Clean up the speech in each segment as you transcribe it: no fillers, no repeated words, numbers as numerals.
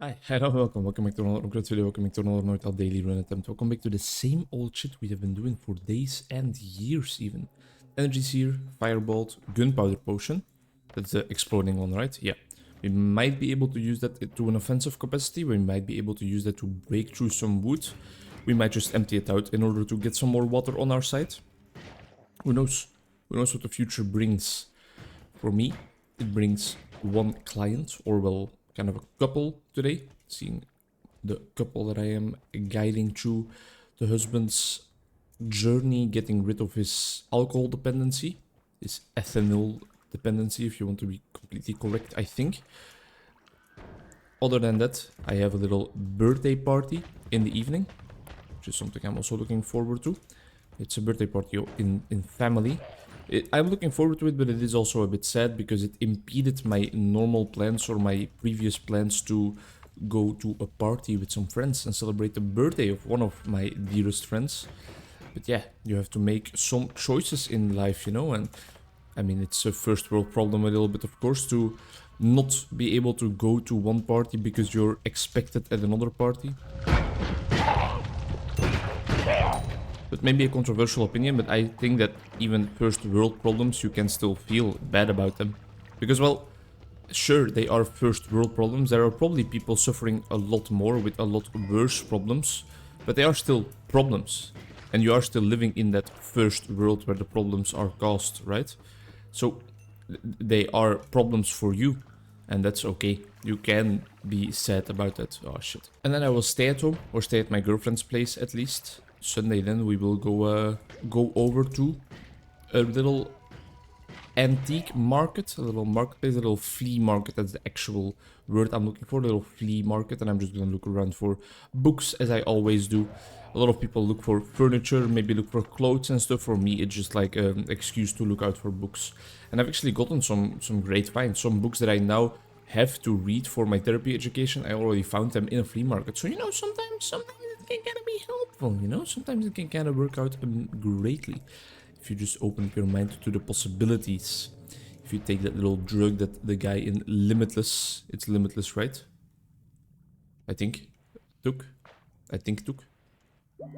Hi, hello, welcome back to another Onkruid video, welcome back to another noita'd daily run attempt. Welcome back to the same old shit we have been doing for days and years even. Energy Seer, Firebolt, Gunpowder Potion. That's the exploding one, right? Yeah. We might be able to use that to an offensive capacity, we might be able to use that to break through some wood. We might just empty it out in order to get some more water on our side. Who knows? Who knows what the future brings? For me, it brings one client, or well, kind of a couple today, seeing the couple that I am guiding through the husband's journey, getting rid of his alcohol dependency, his ethanol dependency, if you want to be completely correct, I think. Other than that, I have a little birthday party in the evening, which is something I'm also looking forward to. It's a birthday party in family. I'm looking forward to it, but it is also a bit sad because it impeded my normal plans or my previous plans to go to a party with some friends and celebrate the birthday of one of my dearest friends. But yeah, you have to make some choices in life, you know, and I mean, it's a first world problem a little bit, of course, to not be able to go to one party because you're expected at another party. But maybe a controversial opinion, but I think that even first world problems, you can still feel bad about them. Because, well, sure, they are first world problems. There are probably people suffering a lot more with a lot worse problems, but they are still problems. And you are still living in that first world where the problems are caused, right? So they are problems for you, and that's okay. You can be sad about that. Oh shit. And then I will stay at home, or stay at my girlfriend's place at least. Sunday then we will go over to a little antique market, a little marketplace, a little flea market. That's the actual word I'm looking for, a little flea market. And I'm just gonna look around for books, as I always do. A lot of people look for furniture, maybe look for clothes and stuff. For me, it's just like an excuse to look out for books. And I've actually gotten some great finds, some books that I now have to read for my therapy education. I already found them in a flea market. So, you know, sometimes it can kind of be helpful, you know? Sometimes it can kind of work out greatly if you just open up your mind to the possibilities. If you take that little drug that the guy in Limitless, it's Limitless, right? I think took.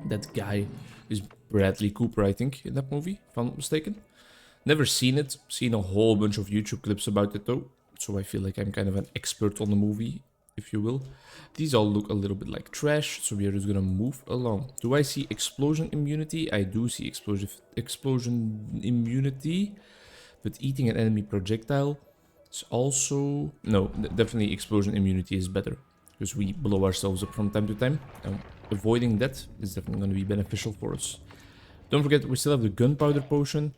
That guy is Bradley Cooper, I think, in that movie, if I'm not mistaken. Never seen it. Seen a whole bunch of YouTube clips about it though. So I feel like I'm kind of an expert on the movie, if you will. These all look a little bit like trash, so we are just gonna move along. Do I see explosion immunity? I do see explosion immunity. But eating an enemy projectile is also... No, definitely explosion immunity is better, because we blow ourselves up from time to time. And avoiding that is definitely going to be beneficial for us. Don't forget, we still have the gunpowder potion.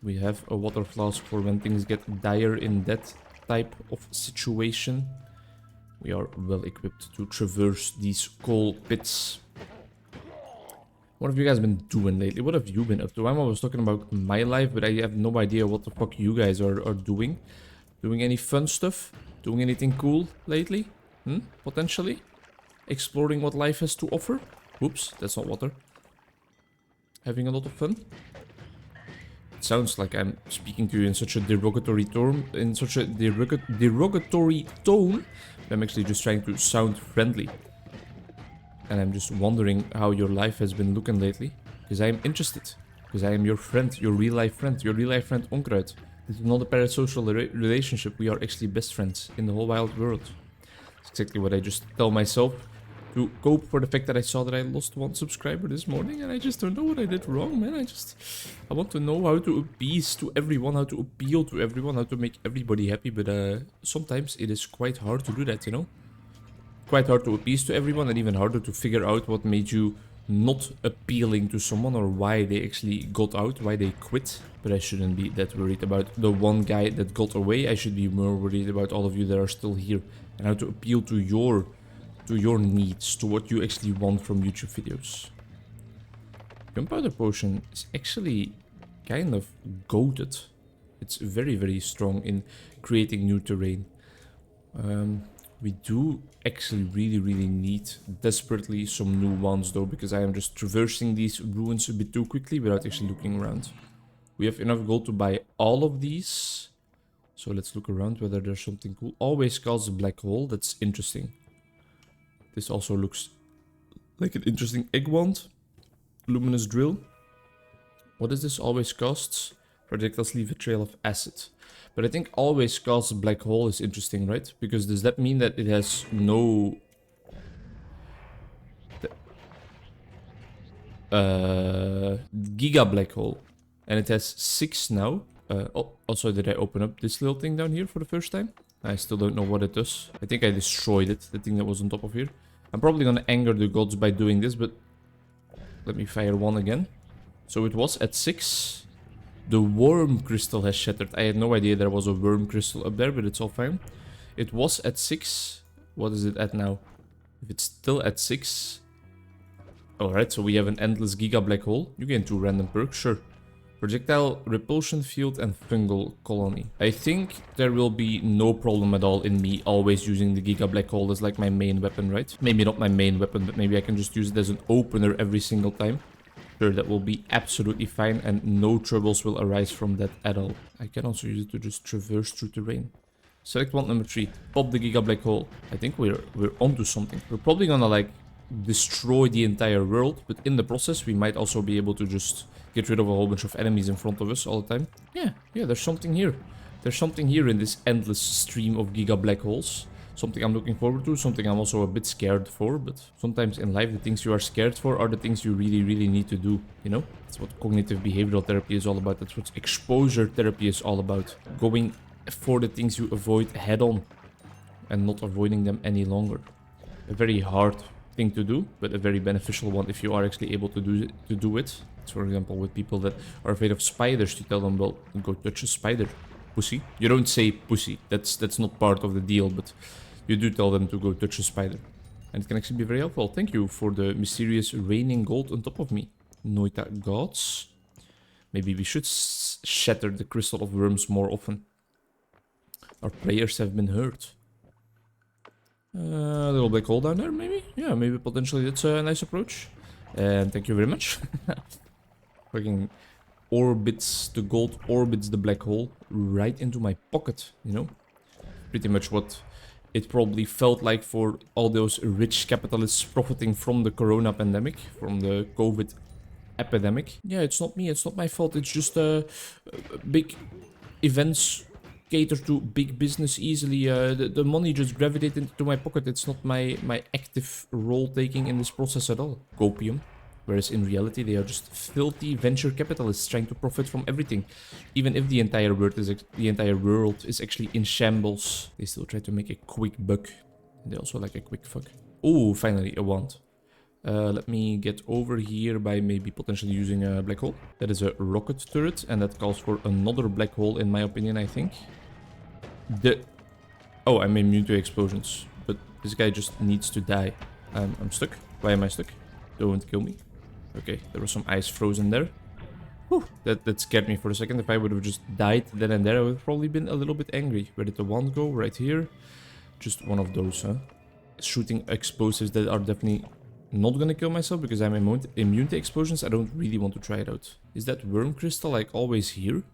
We have a water flask for when things get dire in that type of situation. We are well equipped to traverse these coal pits. What have you guys been doing lately? What have you been up to? I'm always talking about my life, but I have no idea what the fuck you guys are doing. Doing any fun stuff? Doing anything cool lately? Potentially? Exploring what life has to offer? Oops, that's not water. Having a lot of fun? It sounds like I'm speaking to you in such a derogatory tone, derogatory tone. But I'm actually just trying to sound friendly. And I'm just wondering how your life has been looking lately. Because I am interested. Because I am your friend, your real life friend Onkruid. This is not a parasocial relationship, we are actually best friends in the whole wild world. It's exactly what I just tell myself to cope for the fact that I saw that I lost one subscriber this morning, and I just don't know what I did wrong, man. I want to know how to appease to everyone, how to appeal to everyone, how to make everybody happy, but sometimes it is quite hard to do that, you know? Quite hard to appease to everyone, and even harder to figure out what made you not appealing to someone, or why they actually got out, why they quit. But I shouldn't be that worried about the one guy that got away. I should be more worried about all of you that are still here, and how to appeal to your needs, to what you actually want from YouTube videos. Gunpowder potion is actually kind of goated. It's very, very strong in creating new terrain. We do actually really need desperately some new ones though, because I am just traversing these ruins a bit too quickly without actually looking around. We have enough gold to buy all of these. So let's look around whether there's something cool. Always calls a black hole. That's interesting. This also looks like an interesting egg wand. Luminous drill. What is this? Always costs. Projectiles leave a trail of acid. But I think always costs black hole is interesting, right? Because does that mean that it has no... Giga black hole. And it has 6 now. Oh, also, did I open up this little thing down here for the first time? I still don't know what it does. I think I destroyed it, the thing that was on top of here. I'm probably gonna anger the gods by doing this, but... Let me fire one again. So it was at 6. The worm crystal has shattered. I had no idea there was a worm crystal up there, but it's all fine. It was at 6. What is it at now? If it's still at 6... Alright, so we have an endless giga black hole. You gain 2 random perks, sure. Projectile, repulsion field, and fungal colony. I think there will be no problem at all in me always using the giga black hole as like my main weapon, right? Maybe not my main weapon, but maybe I can just use it as an opener every single time. Sure, that will be absolutely fine and no troubles will arise from that at all. I can also use it to just traverse through terrain. Select wand number 3. Pop the giga black hole. I think we're onto something. We're probably gonna like destroy the entire world, but in the process we might also be able to just get rid of a whole bunch of enemies in front of us all the time. Yeah, there's something here. There's something here in this endless stream of giga black holes. Something I'm looking forward to, something I'm also a bit scared for, but sometimes in life the things you are scared for are the things you really, really need to do, you know? That's what cognitive behavioral therapy is all about. That's what exposure therapy is all about. Going for the things you avoid head on and not avoiding them any longer. A very hard thing to do, but a very beneficial one if you are actually able to do it. For example, with people that are afraid of spiders, you tell them, well, go touch a spider, pussy. You don't say pussy, that's not part of the deal, but you do tell them to go touch a spider. And it can actually be very helpful. Thank you for the mysterious raining gold on top of me. Noita'd gods. Maybe we should shatter the crystal of worms more often. Our prayers have been heard. A little black hole down there, maybe? Yeah, maybe potentially that's a nice approach. And thank you very much. Fucking orbits, the gold orbits the black hole right into my pocket, you know? Pretty much what it probably felt like for all those rich capitalists profiting from the corona pandemic, from the COVID epidemic. Yeah, it's not me, it's not my fault, it's just big events cater to big business easily. The money just gravitated into my pocket. It's not my active role taking in this process at all. Copium. Whereas in reality they are just filthy venture capitalists trying to profit from everything. Even if the entire world is actually in shambles, they still try to make a quick buck. They also like a quick fuck. Oh, finally a wand. Let me get over here by maybe potentially using a black hole. That is a rocket turret, and that calls for another black hole in my opinion, I think. Oh, I'm immune to explosions, but this guy just needs to die. I'm stuck. Why am I stuck? Don't kill me. Okay, there was some ice frozen there. Whew, that scared me for a second. If I would have just died then and there, I would have probably been a little bit angry. Where did the wand go? Right here. Just one of those, huh? Shooting explosives that are definitely not gonna kill myself because I'm immune to explosions. I don't really want to try it out. Is that worm crystal like always here?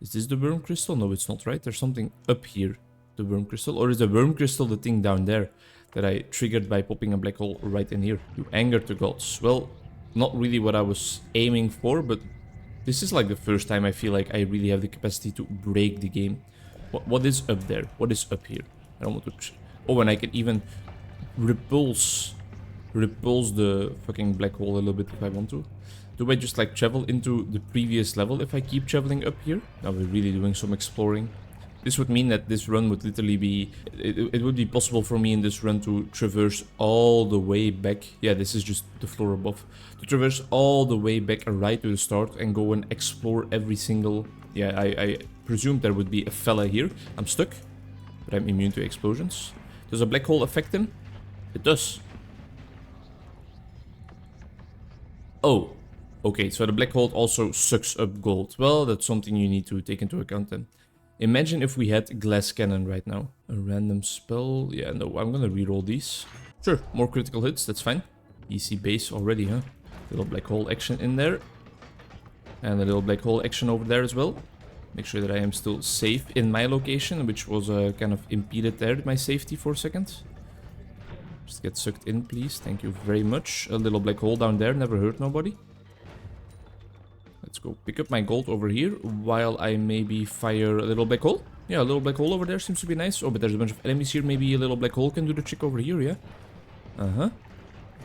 Is this the worm crystal? No, it's not, right? There's something up here. The worm crystal? Or is the worm crystal the thing down there that I triggered by popping a black hole right in here? You angered the gods. Well, not really what I was aiming for, but this is like the first time I feel like I really have the capacity to break the game. What is up there? What is up here? I don't want to... Oh, and I can even repulse the fucking black hole a little bit if I want to. Do I just like travel into the previous level if I keep traveling up here? Now we're really doing some exploring. This would mean that this run would literally be... It would be possible for me in this run to traverse all the way back. Yeah, this is just the floor above. To traverse all the way back right to the start and go and explore every single... Yeah, I presumed there would be a fella here. I'm stuck, but I'm immune to explosions. Does a black hole affect him? It does. Oh, okay, so the black hole also sucks up gold. Well, that's something you need to take into account then. Imagine if we had glass cannon right now. A random spell. Yeah, no, I'm gonna reroll these. Sure, more critical hits, that's fine. Easy base already, huh? Little black hole action in there. And a little black hole action over there as well. Make sure that I am still safe in my location, which was kind of impeded there, my safety for a second. Just get sucked in, please. Thank you very much. A little black hole down there. Never hurt nobody. Let's go pick up my gold over here while I maybe fire a little black hole. Yeah, a little black hole over there seems to be nice. Oh, but there's a bunch of enemies here. Maybe a little black hole can do the trick over here, yeah? Uh-huh.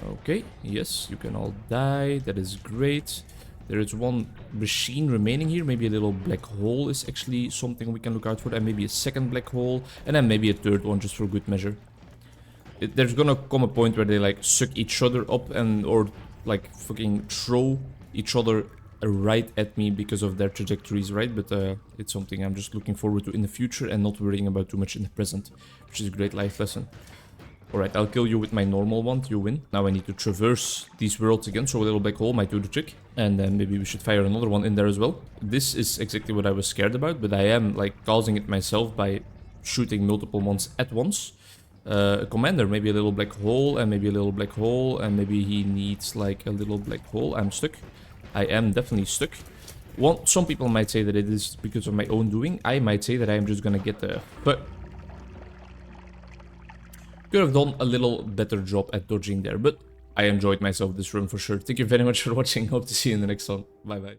Okay, yes, you can all die. That is great. There is one machine remaining here. Maybe a little black hole is actually something we can look out for. And maybe a second black hole. And then maybe a third one just for good measure. There's gonna come a point where they like suck each other up and or like fucking throw each other right at me because of their trajectories, right? But it's something I'm just looking forward to in the future and not worrying about too much in the present, which is a great life lesson. Alright, I'll kill you with my normal one, you win. Now I need to traverse these worlds again, so a little black hole might do the trick. And then maybe we should fire another one in there as well. This is exactly what I was scared about, but I am like causing it myself by shooting multiple ones at once. Commander, maybe a little black hole, and maybe a little black hole, and maybe he needs like a little black hole. I'm stuck. I am definitely stuck. Some people might say that it is because of my own doing. I might say that I am just gonna get the... But could have done a little better job at dodging there, but I enjoyed myself this run for sure. Thank you very much for watching. Hope to see you in the next one. Bye bye.